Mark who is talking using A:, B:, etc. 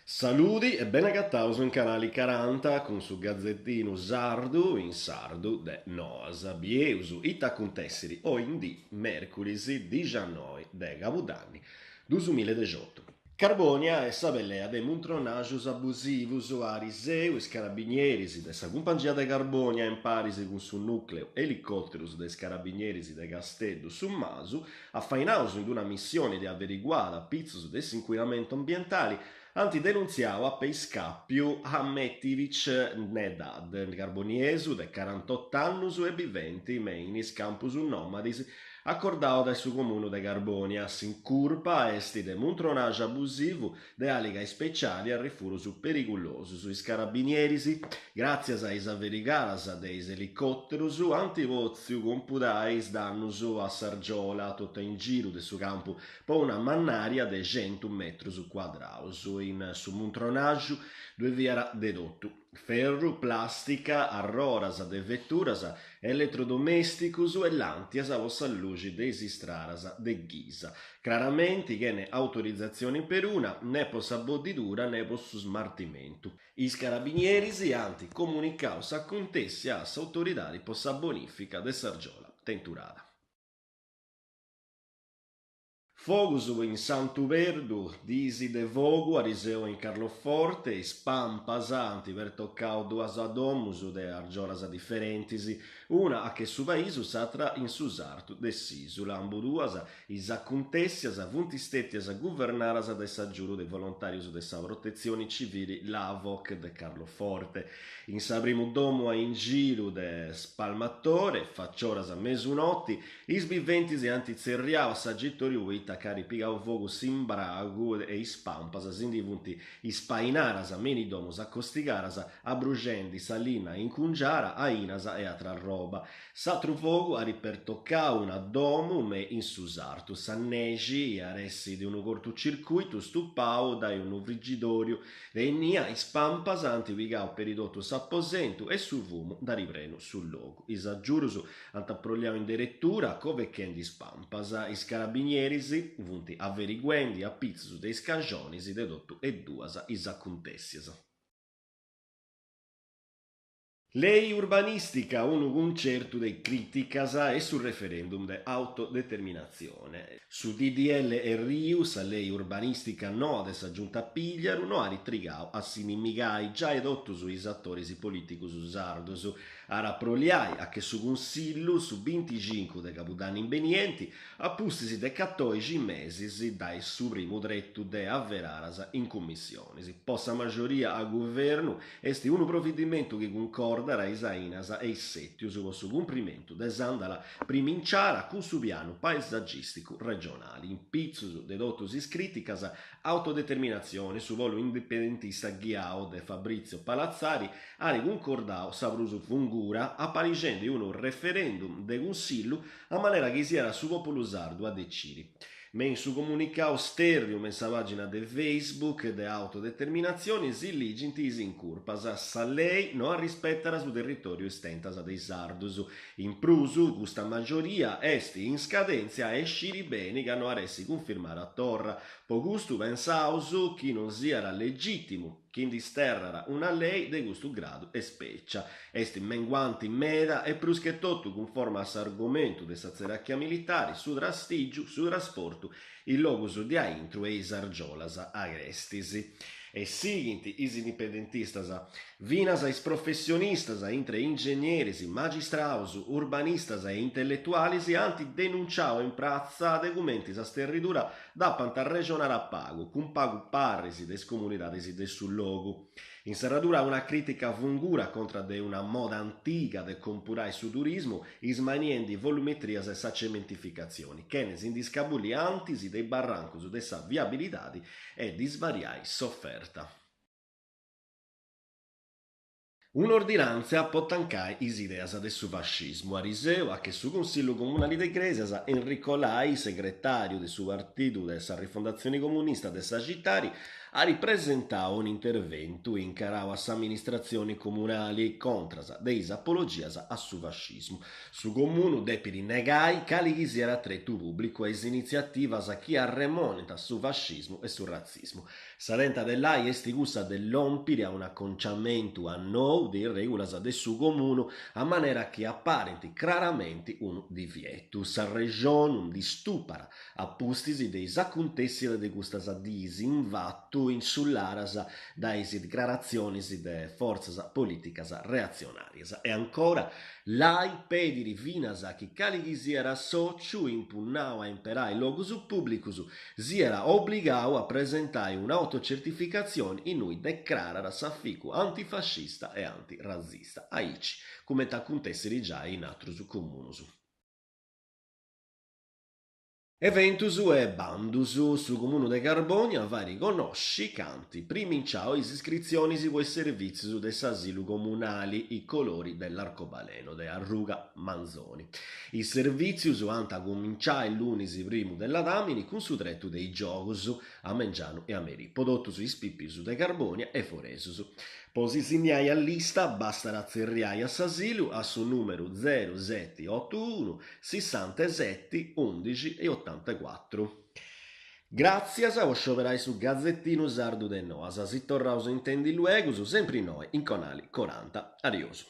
A: Saluti e ben agattaus in canale 40 con su Gazzettino Sardu in Sardu de Noasa Bieusu ita contessiri o in di merculisi 19 de Gabudanni 2018. Carbonia e sabellea de muntronagius abusivus o ariseu is carabinieri de sa compangia de Carbonia in parisi con su nucleo elicotterus de carabinieri de Gasteddu su Masu affainaus in una missione di averiguare pizzus desinquinamento ambientali antidenunziava per scappiu Hammetivic Nedad, carboniesu de 48 anni e viventi meinis campus nomadis accordao dal suo comune de Carbonia, sin curpa esti de muntronage abusivo de aligai speciali a rifurus periculosus sui carabinierisi, grazie a is averigaras deis elicotterus antivoziu compudais dannus a Sargiola tutta in giro de su campo po una mannaria de 100 metros quadraus in su muntronage due viera dedotto ferro, plastica, arroras de vetturas, elettrodomesticus e lantias a vossa luci desistraras de Ghisa. Claramente che ne autorizzazione per una, né po sabbodidura né po su smartimento. Is carabinieri anti comunicaus a contessi as autoridadi po sa bonifica de Sargiola tenturada. Fogus in Santu Verdu, disi de vogu ariseu in Carloforte, spampas anti toccau duas adomus de argioras differentisi, una a che su vaisu satra in susartu de sisu, lambu duas is accontessias vuntistetias guvernaras de s'aggiuru de volontarius de sa protezione civili l'Avoc de Carloforte. In sabrimu domu a in giro de spalmatore, faccioras a mesunotti, is viventis e antizerriava sagittoriu ita cari pigau fogu simbragu e ispampas sindivunti ispainaras a menidomus accostigaras abrugendi salina incungiara a inasa e atra roba. Satru fogu a ripertoccau una domu me insusartu sannegi aressi di un cortocircuito stupau dai un frigidorio e nia ispampas antipigau peridotto s'apposentu e sul vumo da riprenu sul logo. Isaggiurus antaprogliau in direttura covechendi spampas is carabinierisi vunti averiguendi a pizzu dei scagionisi dedotto e duas is accontessias. Lei urbanistica un concerto de criticas e sul referendum de autodeterminazione. Su DDL e Rius, lei urbanistica no ad essa giunta pigliaru, no a ritrigau a sinimigai già edotto su is attori politicus usardos, a raproliai a che su consillu su 25 de capudani invenienti, a pustisi de 14 mesi dai su primo dretto de avveraras in commissione. Possa maggioria a governo esti un provvedimento che concorda da Isainas e Settius con su cumprimento desandala priminciara con su piano paesaggistico regionale in pizzus dedottus is criticas autodeterminazione su volo indipendentista ghiao de Fabrizio Palazzari ali concordao sabrusu fungura appaligendo un referendum de consillu a maniera che si era su popolo sardo a deciri. Men su comunicao sterrium in sa pagina de Facebook de autodeterminazione si ligintis in curpas sa lei no a rispettare su territorio estentas dei sardus. In prusu, questa maggioria esti in scadenza e sciri beni che hanno aressi confermare a torra. Po gustu pensausu chi non sia legittimo chi disterrara una lei de gusto grado e speccia. Esti menguanti meda e pruschetotto conforma a s'argomento de sa zeracchia militari su drastigiu, su trasportu, il logos di aintru e is argiolas agrestisi. E seguinti is independentistas vinas is professionistas intre ingegneris, magistraus, urbanistas e intellettualis anti denunciao in prazza documentis a sterridura da panta regionare a pago, cum pagu parrisi des comunidades de sul logo. In serradura una critica fungura contra de una moda antica de compurai su turismo, ismaniendi volumetrias e sa cementificazioni, chenes indiscabuliantis dei barrancos de sa viabilidade e disvariai sofferta. Un'ordinanza può tancare is ideas del su fascismo. A Riseu, a che su Consiglio Comunale de Iglesias, Enrico Lai, segretario del suo partito della rifondazione comunista del Sagittari, ha ripresentato un intervento in carao amministrazioni comunali contro dei apologias a su fascismo. Su comune depiri negai cali si era tretto pubblico e iniziativas a chi arremonta su fascismo e sul razzismo. Salenta dell'AI esti gusta dell'ompire a un acconciamento a nou di regolas de su comune a maniera che apparenti chiaramente un divietus. A regione di stupara appustisi dei acontessi de gustas disinvattu insularas dai dichiarazioni de forzas politicas reazionarias. E ancora l'AI pediri vinas a chi calighi si era sociu impugnau a imperai logos publicus si era obbligau a presentare un'autocertificazione in cui declarara s'afficu antifascista e antirazzista. Aici, come t'acontesseri già in atrus comunus. Eventus e bandus su comune de Carbonia va riconosci canti priminciao is iscrizioni si voi servizi de s'asilu comunali i colori dell'arcobaleno de Arruga Manzoni. I servizi anta cominciare l'unisi primo della damini con su tretto dei giogus a Mengiano e a Meri, prodottus i spippius de Carbonia e Foresus. Posiziniai a lista basta razzerriai a s'asilu a su numero 0781 67 11 e 84. Grazie a vos scioperai su Gazzettino Sardo de Noasa. Si torraus intendi luegus, sempre noi in canale 40. Adioso.